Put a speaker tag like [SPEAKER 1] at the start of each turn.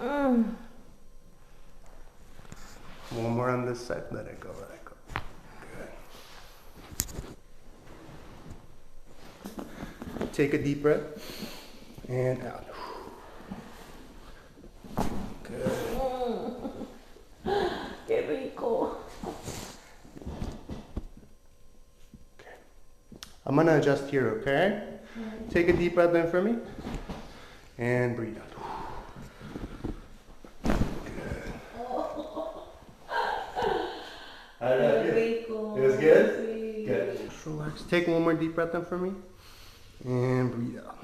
[SPEAKER 1] One more on this side. Let it go, let it go. Good. Take a deep breath and out. Good.
[SPEAKER 2] Qué rico.
[SPEAKER 1] Okay. I'm gonna adjust here, okay? Take a deep breath in for me and breathe out. Good. How did that feel? It was good? Good. Relax. Take one more deep breath in for me and breathe out.